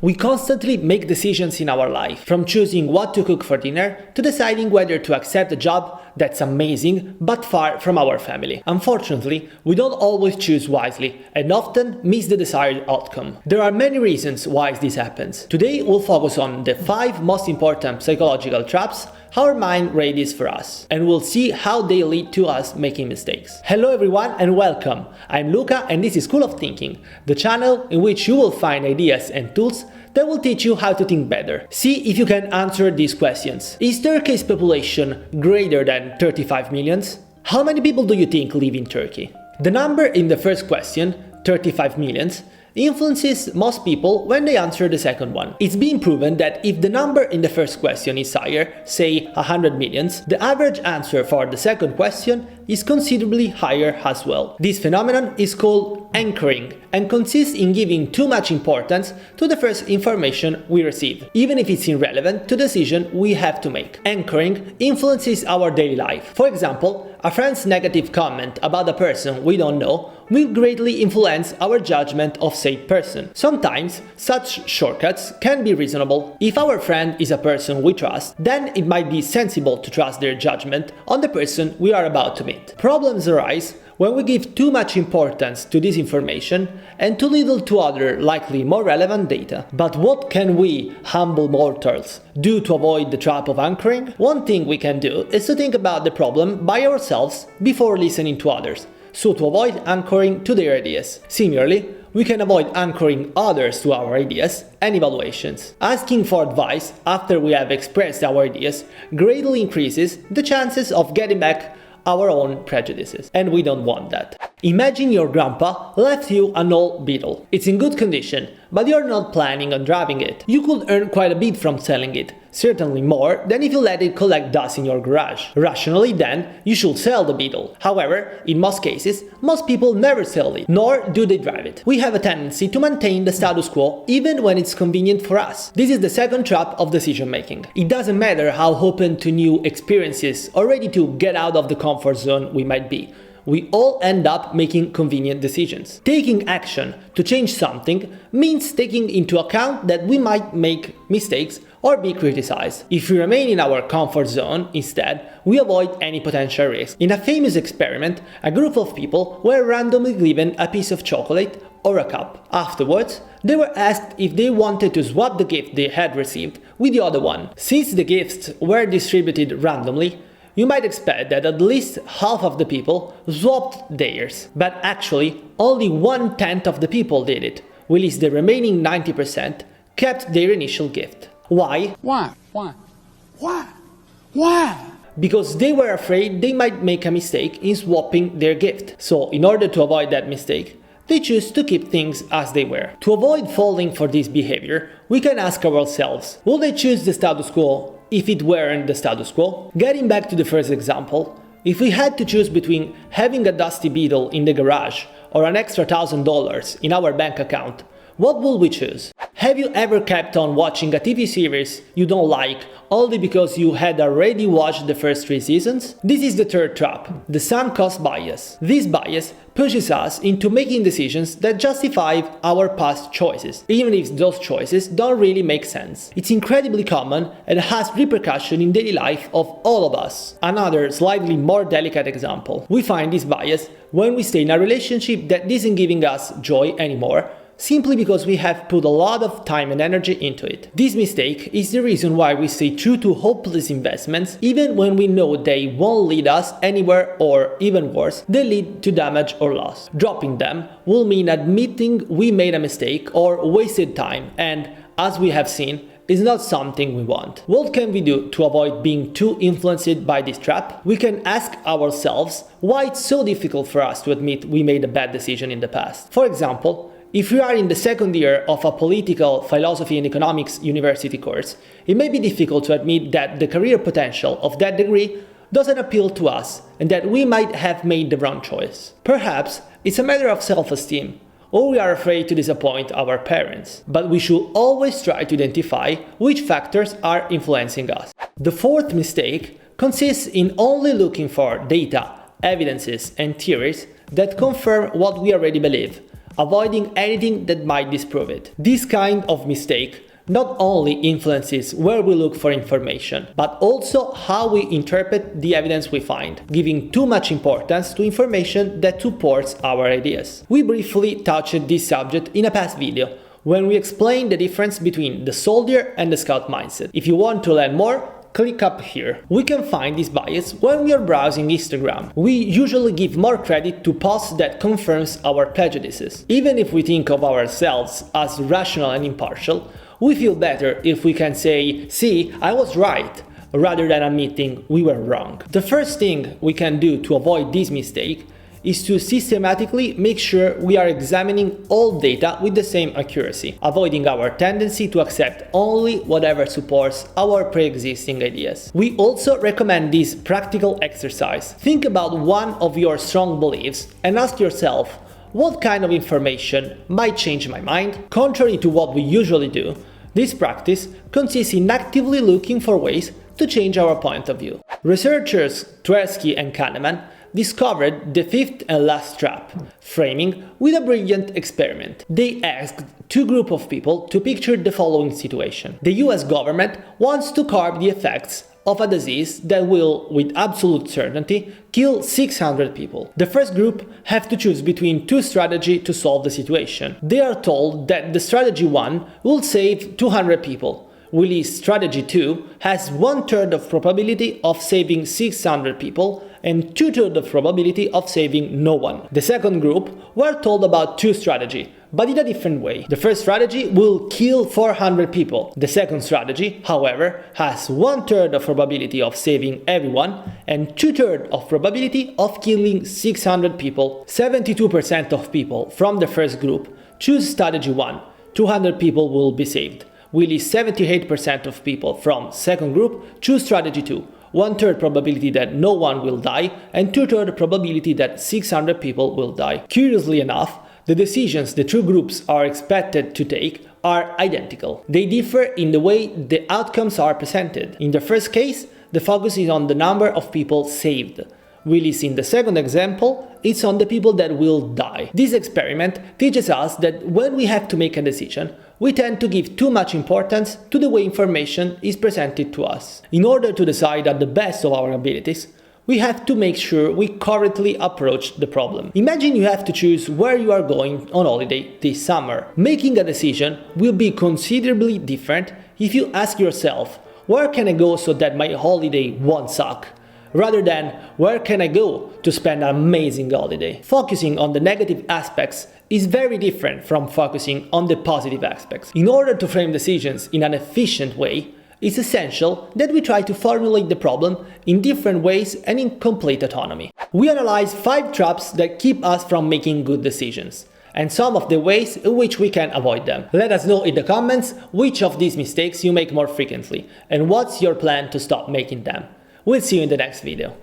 We constantly make decisions in our life, from choosing what to cook for dinner to deciding whether to accept a job that's amazing but far from our family. Unfortunately, we don't always choose wisely and often miss the desired outcome. There are many reasons why this happens. Today we'll focus on the 5 most important psychological traps our mind radiates for us, and we'll see how they lead to us making mistakes. Hello everyone and welcome! I'm Luca and this is School of Thinking, the channel in which you will find ideas and tools that will teach you how to think better. See if you can answer these questions. Is Turkey's population greater than 35 millions? How many people do you think live in Turkey? The number in the first question, 35 millions, influences most people when they answer the second one. It's been proven that if the number in the first question is higher, say 100 millions, the average answer for the second question is considerably higher as well. This phenomenon is called anchoring and consists in giving too much importance to the first information we receive, even if it's irrelevant to the decision we have to make. Anchoring influences our daily life. For example, a friend's negative comment about a person we don't know will greatly influence our judgment of said person. Sometimes, such shortcuts can be reasonable. If our friend is a person we trust, then it might be sensible to trust their judgment on the person we are about to meet. Problems arise when we give too much importance to this information and too little to other, likely more relevant data. But what can we, humble mortals, do to avoid the trap of anchoring? One thing we can do is to think about the problem by ourselves before listening to others, so to avoid anchoring to their ideas. Similarly, we can avoid anchoring others to our ideas and evaluations. Asking for advice after we have expressed our ideas greatly increases the chances of getting back our own prejudices, and we don't want that. Imagine your grandpa left you an old Beetle. It's in good condition, but you're not planning on driving it. You could earn quite a bit from selling it, certainly more than if you let it collect dust in your garage. Rationally then, you should sell the Beetle. However, in most cases, most people never sell it, nor do they drive it. We have a tendency to maintain the status quo even when it's convenient for us. This is the second trap of decision making. It doesn't matter how open to new experiences or ready to get out of the comfort zone we might be. We all end up making convenient decisions. Taking action to change something means taking into account that we might make mistakes or be criticized. If we remain in our comfort zone, instead, we avoid any potential risk. In a famous experiment, a group of people were randomly given a piece of chocolate or a cup. Afterwards, they were asked if they wanted to swap the gift they had received with the other one. Since the gifts were distributed randomly, you might expect that at least half of the people swapped theirs, but actually only 1/10 of the people did it, whilst the remaining 90% kept their initial gift. Why? Why? Because they were afraid they might make a mistake in swapping their gift. So, in order to avoid that mistake, they choose to keep things as they were. To avoid falling for this behavior, we can ask ourselves, will they choose the status quo if it weren't the status quo? Getting back to the first example, if we had to choose between having a dusty Beetle in the garage or an extra $1,000 in our bank account, what will we choose? Have you ever kept on watching a TV series you don't like only because you had already watched the first 3 seasons? This is the third trap, the sunk cost bias. This bias pushes us into making decisions that justify our past choices, even if those choices don't really make sense. It's incredibly common and has repercussions in daily life of all of us. Another slightly more delicate example. We find this bias when we stay in a relationship that isn't giving us joy anymore, simply because we have put a lot of time and energy into it. This mistake is the reason why we stay true to hopeless investments even when we know they won't lead us anywhere, or even worse, they lead to damage or loss. Dropping them will mean admitting we made a mistake or wasted time, and as we have seen, is not something we want. What can we do to avoid being too influenced by this trap? We can ask ourselves why it's so difficult for us to admit we made a bad decision in the past. For example, if we are in the second year of a political philosophy and economics university course, it may be difficult to admit that the career potential of that degree doesn't appeal to us and that we might have made the wrong choice. Perhaps it's a matter of self-esteem, or we are afraid to disappoint our parents. But we should always try to identify which factors are influencing us. The fourth mistake consists in only looking for data, evidences, and theories that confirm what we already believe, avoiding anything that might disprove it. This kind of mistake not only influences where we look for information, but also how we interpret the evidence we find, giving too much importance to information that supports our ideas. We briefly touched this subject in a past video, when we explained the difference between the soldier and the scout mindset. If you want to learn more, click up here. We can find this bias when we are browsing Instagram. We usually give more credit to posts that confirms our prejudices. Even if we think of ourselves as rational and impartial, we feel better if we can say, "See, I was right," rather than admitting we were wrong. The first thing we can do to avoid this mistake is to systematically make sure we are examining all data with the same accuracy, avoiding our tendency to accept only whatever supports our pre-existing ideas. We also recommend this practical exercise. Think about one of your strong beliefs and ask yourself, what kind of information might change my mind? Contrary to what we usually do, this practice consists in actively looking for ways to change our point of view. Researchers Tversky and Kahneman discovered the fifth and last trap, framing, with a brilliant experiment. They asked two groups of people to picture the following situation. The US government wants to curb the effects of a disease that will, with absolute certainty, kill 600 people. The first group have to choose between two strategies to solve the situation. They are told that the strategy 1 will save 200 people, while strategy 2 has 1/3 of probability of saving 600 people and 2/3 of probability of saving no one. The second group were told about two strategies, but in a different way. The first strategy will kill 400 people. The second strategy, however, has 1/3 of probability of saving everyone and 2/3 of probability of killing 600 people. 72% of people from the first group choose strategy 1, 200 people will be saved, while 78% of people from second group choose strategy 2, 1/3 probability that no one will die and 2/3 probability that 600 people will die. Curiously enough, the decisions the two groups are expected to take are identical. They differ in the way the outcomes are presented. In the first case, the focus is on the number of people saved, while in the second example, it's on the people that will die. This experiment teaches us that when we have to make a decision, we tend to give too much importance to the way information is presented to us. In order to decide at the best of our abilities, we have to make sure we correctly approach the problem. Imagine you have to choose where you are going on holiday this summer. Making a decision will be considerably different if you ask yourself, where can I go so that my holiday won't suck? Rather than, where can I go to spend an amazing holiday? Focusing on the negative aspects is very different from focusing on the positive aspects. In order to frame decisions in an efficient way, it's essential that we try to formulate the problem in different ways and in complete autonomy. We analyze 5 traps that keep us from making good decisions, and some of the ways in which we can avoid them. Let us know in the comments which of these mistakes you make more frequently, and what's your plan to stop making them. We'll see you in the next video.